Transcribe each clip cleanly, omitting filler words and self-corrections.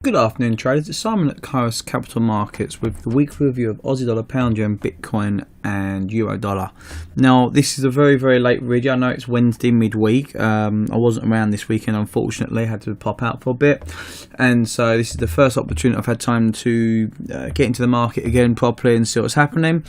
Good afternoon, traders. It's Simon at Kairos Capital Markets with the weekly review of Aussie dollar, pound yen, Bitcoin and Euro dollar. Now, this is a very late video. I know it's Wednesday midweek. I wasn't around this weekend, unfortunately. I had to pop out for a bit. And so this is the first opportunity I've had time to get into the market again properly and see what's happening.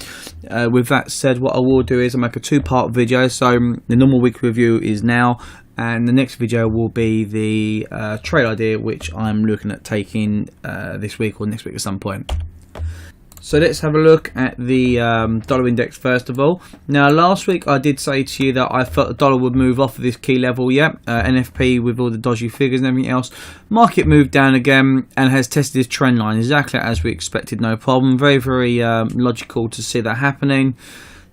With that said, what I will do is I'll make a two-part video. So the normal weekly review is now, and the next video will be the trade idea which I'm looking at taking this week or next week at some point. So let's have a look at the dollar index first of all. Now last week I did say to you that I thought the dollar would move off of this key level, NFP with all the dodgy figures and everything else. Market moved down again and has tested this trend line exactly as we expected, no problem. Very logical to see that happening.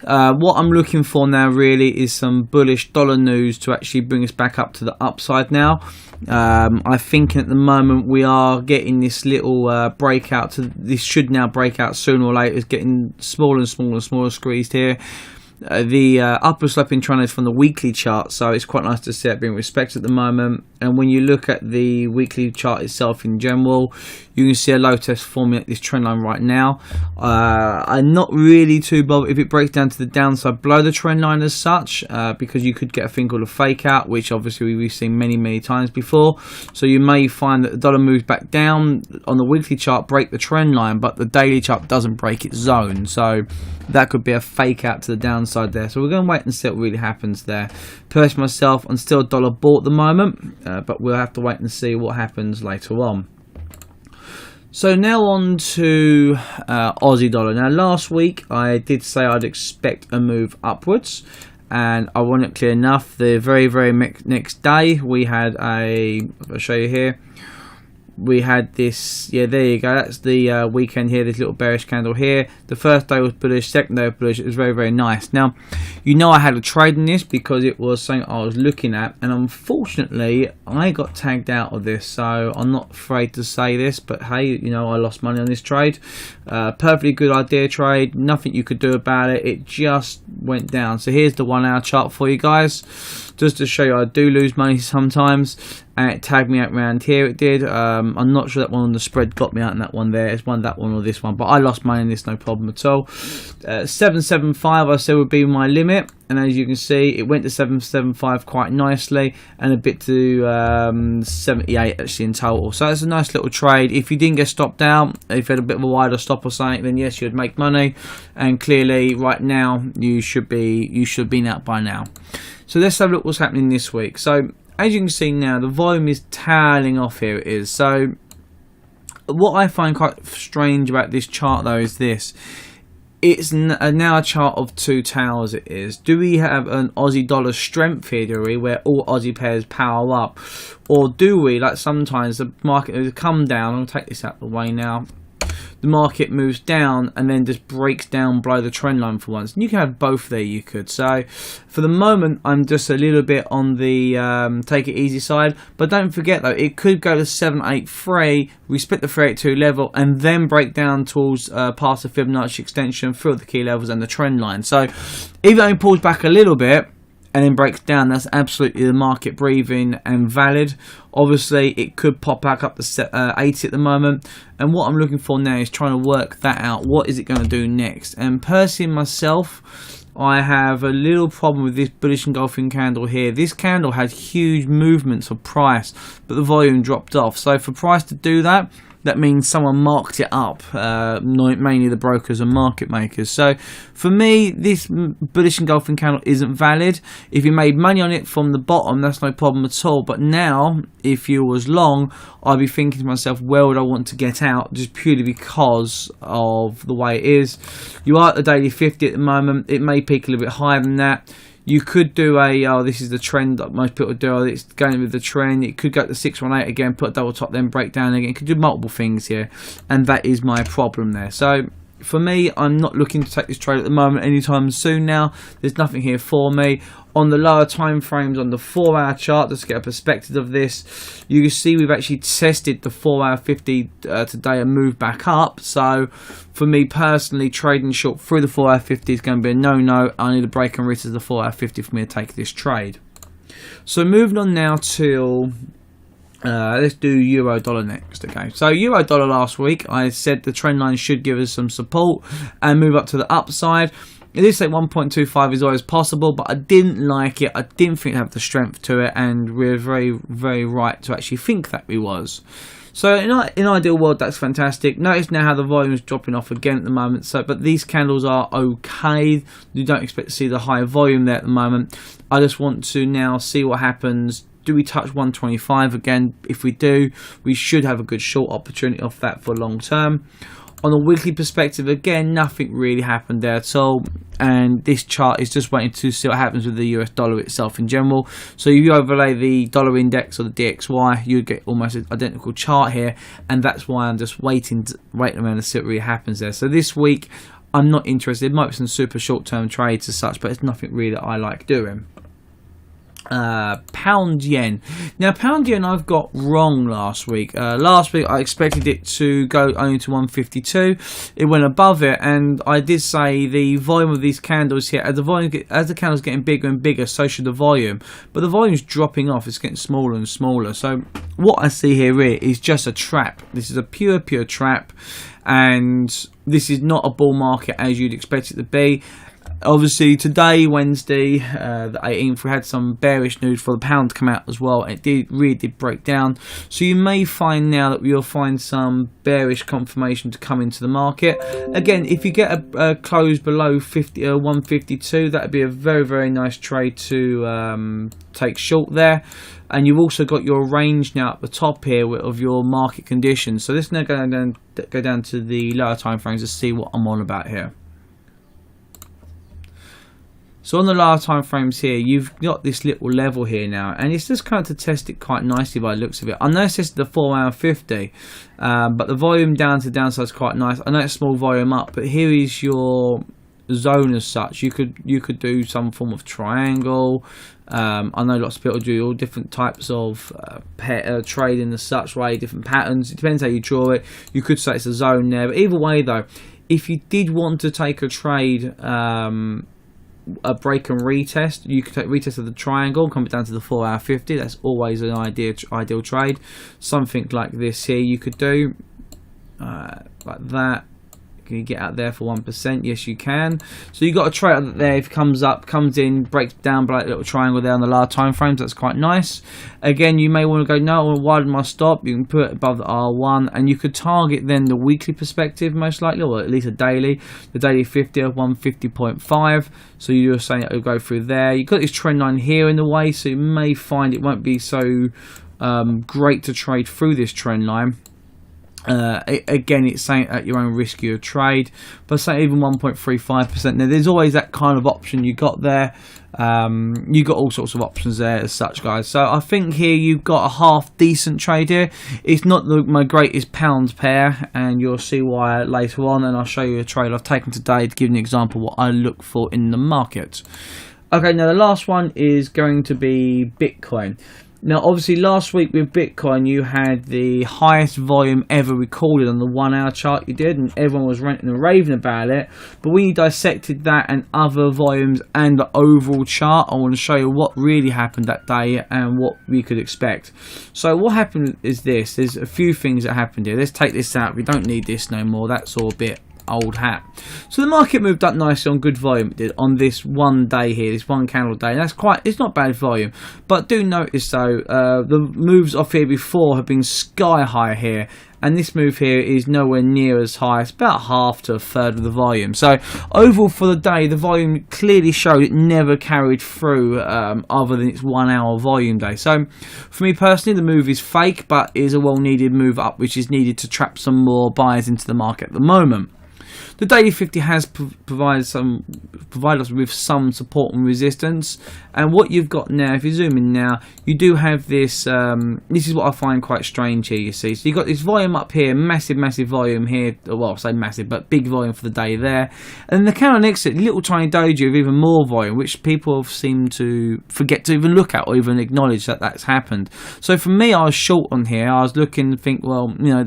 What I'm looking for now really is some bullish dollar news to actually bring us back up to the upside now. I think at the moment we are getting this little breakout. This should now break out sooner or later. It's getting smaller and smaller squeezed here. The upward sloping trend is from the weekly chart, so it's quite nice to see it being respected at the moment. And when you look at the weekly chart itself in general, you can see a low test forming at this trend line right now. I'm not really too bothered if it breaks down to the downside below the trend line as such, because you could get a thing called a fake out, which obviously we've seen many times before. So you may find that the dollar moves back down on the weekly chart, break the trend line, but the daily chart doesn't break its zone. So that could be a fake out to the downside there. So we're going to wait and see what really happens there. Personally myself, I'm still dollar bought at the moment, but we'll have to wait and see what happens later on. So now on to Aussie dollar. Now last week I did say I'd expect a move upwards, and ironically enough, the very next day we had I'll show you here. We had this, there you go, that's the weekend here, this little bearish candle here. The first day was bullish, second day was bullish. It was very nice. Now, you know I had a trade in this because it was something I was looking at, and unfortunately I got tagged out of this, so I'm not afraid to say this, but hey, you know, I lost money on this trade. Perfectly good idea trade, nothing you could do about it. It just went down. So here's the 1 hour chart for you guys, just to show you I do lose money sometimes, and it tagged me out around here. It did. I'm not sure that one on the spread got me out in that one there. It's that one or this one, but I lost money in this, no problem at all. 775 I said would be my limit, and as you can see it went to 775 quite nicely, and a bit to 78 actually in total. So it's a nice little trade. If you didn't get stopped out, if you had a bit of a wider stop or something, then yes, you'd make money, and clearly right now you should be out by now. So let's have a look what's happening this week. So as you can see now, the volume is tailing off. Here it is. So what I find quite strange about this chart though is this. It's now a chart of two tails. It is. Do we have an Aussie dollar strength here, do we, where all Aussie pairs power up? Or do we, like sometimes the market has come down, I'll take this out of the way now, the market moves down and then just breaks down below the trend line for once. And you can have both there, you could. So for the moment I'm just a little bit on the take it easy side, but don't forget though, it could go to 783, we split the 382 level and then break down towards past the Fibonacci extension through the key levels and the trend line. So even though it pulls back a little bit and then breaks down, that's absolutely the market breathing and valid. Obviously it could pop back up to 80 at the moment, and what I'm looking for now is trying to work that out. What is it going to do next? And personally myself, I have a little problem with this bullish engulfing candle here. This candle had huge movements of price, but the volume dropped off. So for price to do that, that means someone marked it up, mainly the brokers and market makers. So for me, this bullish engulfing candle isn't valid. If you made money on it from the bottom, that's no problem at all. But now, if you was long, I'd be thinking to myself, where would I want to get out? Just purely because of the way it is. You are at the daily 50 at the moment. It may peak a little bit higher than that. You could do this is the trend that most people do, it's going with the trend. It could go to 618 again, put a double top, then break down again. It could do multiple things here, and that is my problem there. So for me, I'm not looking to take this trade at the moment anytime soon now. There's nothing here for me. On the lower time frames, on the 4 hour chart, just to get a perspective of this, you can see we've actually tested the 4 hour 50 today and moved back up. So for me personally, trading short through the 4 hour 50 is going to be a no. I need a break and reach to the 4 hour 50 for me to take this trade. So moving on now to Let's do euro dollar next. Okay, so euro dollar last week, I said the trend line should give us some support and move up to the upside. It did say 1.25 is always possible, but I didn't like it. I didn't think it had the strength to it, and we're very, very right to actually think that we was. So in an ideal world, that's fantastic. Notice now how the volume is dropping off again at the moment. So, but these candles are okay. You don't expect to see the high volume there at the moment. I just want to now see what happens. Do we touch 125 again? If we do, we should have a good short opportunity off that for long term. On a weekly perspective, again, nothing really happened there at all. And this chart is just waiting to see what happens with the US dollar itself in general. So if you overlay the dollar index or the DXY, you get almost an identical chart here. And that's why I'm just waiting around to see what really happens there. So this week, I'm not interested. It might be some super short-term trades as such, but it's nothing really that I like doing. Pound yen. Now pound yen I've got wrong last week. Last week I expected it to go only to 152. It went above it, and I did say the volume of these candles here, as the candle's getting bigger and bigger, so should the volume. But the volume's dropping off. It's getting smaller and smaller. So what I see here is just a trap. This is a pure trap, and this is not a bull market as you'd expect it to be. Obviously today, Wednesday, the 18th, we had some bearish news for the pound to come out as well. It really did break down. So you may find now that you'll find some bearish confirmation to come into the market. Again, if you get a close below 152, that would be a very, very nice trade to take short there. And you've also got your range now at the top here of your market conditions. So let's now go down to the lower time frames to see what I'm on about here. So on the lower time frames here, you've got this little level here now, and it's just kind of to test it quite nicely by the looks of it. I know it's just the 4-hour 50, but the volume down to downside is quite nice. I know it's small volume up, but here is your zone as such. You could do some form of triangle. I know lots of people do all different types of trading as such way, different patterns. It depends how you draw it. You could say it's a zone there, but either way though, if you did want to take a trade, a break and retest, you could take retest of the triangle, come down to the 4-hour 50. That's always an ideal trade. Something like this here you could do, like that. Can you get out there for 1%? Yes, you can. So you got a trade there. If it comes up, comes in, breaks down by that little triangle there on the lower time frames. That's quite nice. Again, you may want to go, no, I want to widen my stop. You can put it above the R1, and you could target then the weekly perspective most likely, or at least a daily. The daily 50 of 150.5. So you're saying it will go through there. You've got this trend line here in the way, so you may find it won't be so great to trade through this trend line. Again, it's saying at your own risk your trade, but say even 1.35%. Now there's always that kind of option you got there. You got all sorts of options there as such, guys. So I think here you've got a half decent trade here. It's not my greatest pound pair, and you'll see why later on, and I'll show you a trade I've taken today to give you an example of what I look for in the market. Okay, now the last one is going to be Bitcoin. Now, obviously, last week with Bitcoin, you had the highest volume ever recorded on the 1-hour chart you did, and everyone was ranting and raving about it. But when you dissected that and other volumes and the overall chart, I want to show you what really happened that day and what we could expect. So what happened is this. There's a few things that happened here. Let's take this out. We don't need this no more. That's all a bit old hat. So the market moved up nicely on good volume. It did on this one day here, this one candle day. And that's it's not bad volume, but do notice though, the moves off here before have been sky high here, and this move here is nowhere near as high. It's about half to a third of the volume. So overall for the day, the volume clearly showed it never carried through other than its 1-hour volume day. So for me personally, the move is fake, but is a well-needed move up, which is needed to trap some more buyers into the market at the moment. The daily 50 has provided us with some support and resistance, and what you've got now, if you zoom in now, you do have this. This is what I find quite strange here. You see, so you got this volume up here, massive volume here. Well, I say massive, but big volume for the day there, and the candle next to it, little tiny doji of even more volume, which people seem to forget to even look at or even acknowledge that that's happened. So for me, I was short on here. I was looking to think, well, you know,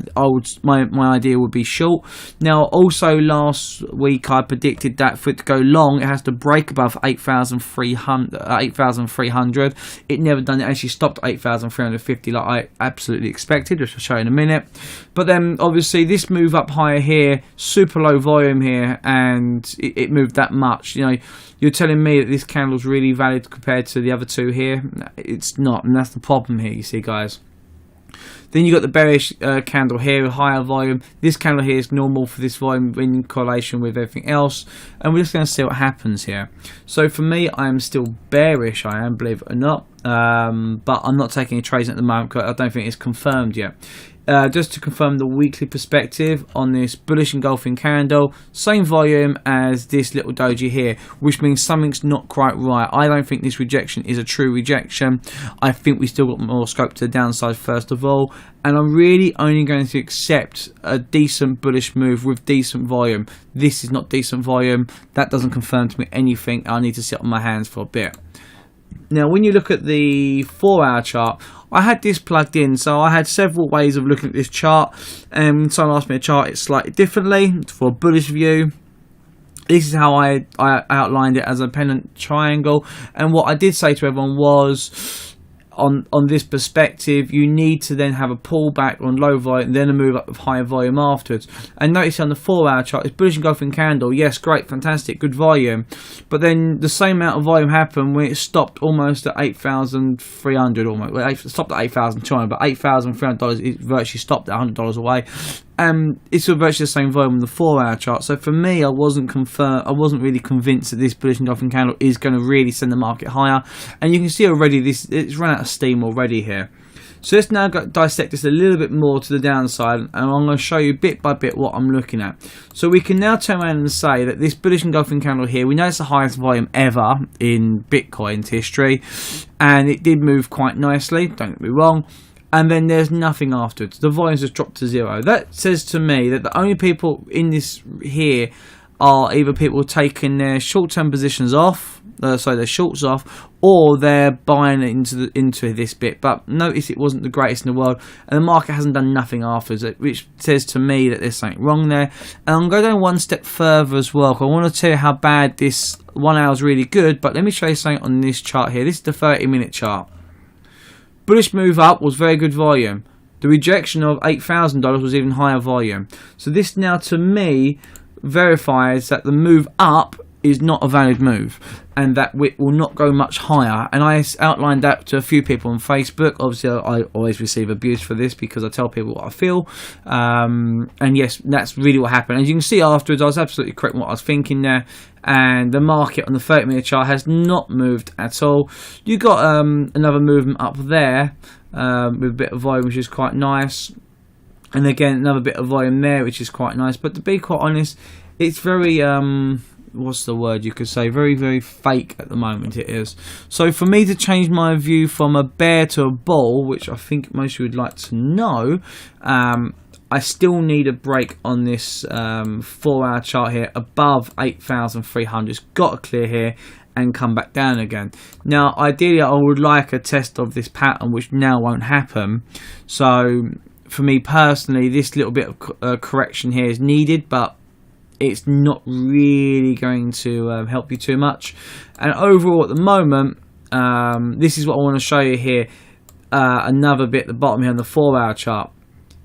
my idea would be short. Now also last week I predicted that for it to go long, it has to break above 8,300. It never done it. Actually stopped at 8,350 like I absolutely expected, which I'll show you in a minute. But then obviously this move up higher here, super low volume here, and it moved that much. You know, you're telling me that this candle's really valid compared to the other two here? It's not, and that's the problem here, you see, guys. Then you got the bearish candle here, higher volume. This candle here is normal for this volume in correlation with everything else, and we're just going to see what happens here. So for me, I am still bearish. I am, believe it or not, but I'm not taking any trades at the moment because I don't think it's confirmed yet. Just to confirm the weekly perspective on this bullish engulfing candle, same volume as this little doji here, which means something's not quite right. I don't think this rejection is a true rejection. I think we still got more scope to the downside first of all, and I'm really only going to accept a decent bullish move with decent volume. This is not decent volume. That doesn't confirm to me anything. I need to sit on my hands for a bit. Now, when you look at the 4-hour chart, I had this plugged in, so I had several ways of looking at this chart, and someone asked me to chart it slightly differently for a bullish view. This is how I outlined it as a pennant triangle, and what I did say to everyone was, on this perspective, you need to then have a pullback on low volume, then a move up with higher volume afterwards. And notice on the 4-hour chart, it's bullish engulfing candle. Yes, great, fantastic, good volume. But then the same amount of volume happened when it stopped almost at 8,300 almost. Well, it stopped at 8,200, but $8,300, it virtually stopped at $100 away. It's virtually the same volume on the 4-hour chart. So for me, I wasn't really convinced that this bullish engulfing candle is going to really send the market higher. And you can see already it's run out of steam already here. So let's now dissect this a little bit more to the downside, and I'm going to show you bit by bit what I'm looking at. So we can now turn around and say that this bullish engulfing candle here, we know it's the highest volume ever in Bitcoin's history, and it did move quite nicely, don't get me wrong. And then there's nothing afterwards. The volume's just dropped to zero. That says to me that the only people in this here are either people taking their short-term positions off, so their shorts off, or they're buying into this bit. But notice it wasn't the greatest in the world, and the market hasn't done nothing afterwards, which says to me that there's something wrong there. And I'm going to go one step further as well, because I want to tell you how bad this 1 hour is really good. But let me show you something on this chart here. This is the 30-minute chart. Bullish move up was very good volume. The rejection of $8,000 was even higher volume. So this now, to me, verifies that the move up is not a valid move, and that it will not go much higher. And I outlined that to a few people on Facebook. Obviously, I always receive abuse for this because I tell people what I feel. And yes, that's really what happened. As you can see afterwards, I was absolutely correct in what I was thinking there. And the market on the 30-minute chart has not moved at all. You got another movement up there with a bit of volume, which is quite nice. And again, another bit of volume there, which is quite nice. But to be quite honest, it's very... what's the word you could say? Very, very fake at the moment it is. So for me to change my view from a bear to a bull, which I think most of you would like to know, I still need a break on this 4-hour chart here above 8,300. It's got to clear here and come back down again. Now, ideally, I would like a test of this pattern, which now won't happen. So for me personally, this little bit of correction here is needed, but it's not really going to help you too much. And overall at the moment, this is what I want to show you here. Another bit at the bottom here on the 4-hour chart.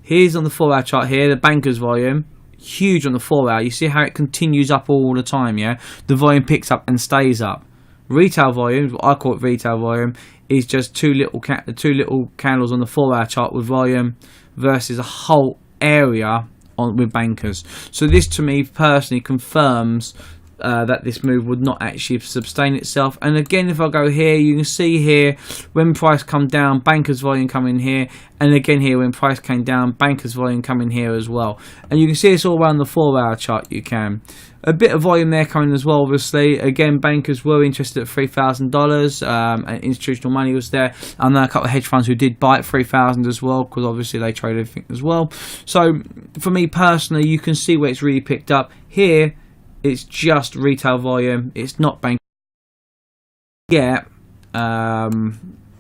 Here's on the 4-hour chart here, the bankers volume. Huge on the 4-hour. You see how it continues up all the time, yeah? The volume picks up and stays up. Retail volume, what I call it retail volume, is just two little candles on the 4-hour chart with volume versus a whole area with bankers. So this to me personally confirms that this move would not actually sustain itself. And again, if I go here, you can see here when price come down, bankers volume come in here, and again here when price came down, bankers volume come in here as well. And you can see it's all around the 4-hour chart. You can a bit of volume there coming as well. Obviously, again, bankers were interested at $3,000, and institutional money was there. And then a couple of hedge funds who did buy at $3,000 as well, because obviously they trade everything as well. So for me personally, you can see where it's really picked up here. It's just retail volume. It's not bank. Yeah, the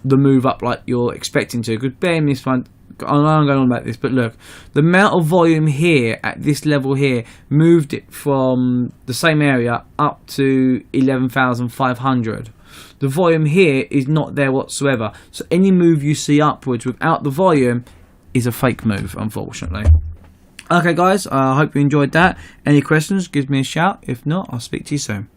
move up like you're expecting to. Because bear in mind, I know I'm going on about this, but look, the amount of volume here at this level here moved it from the same area up to 11,500. The volume here is not there whatsoever. So any move you see upwards without the volume is a fake move, unfortunately. Okay, guys, I hope you enjoyed that. Any questions, give me a shout. If not, I'll speak to you soon.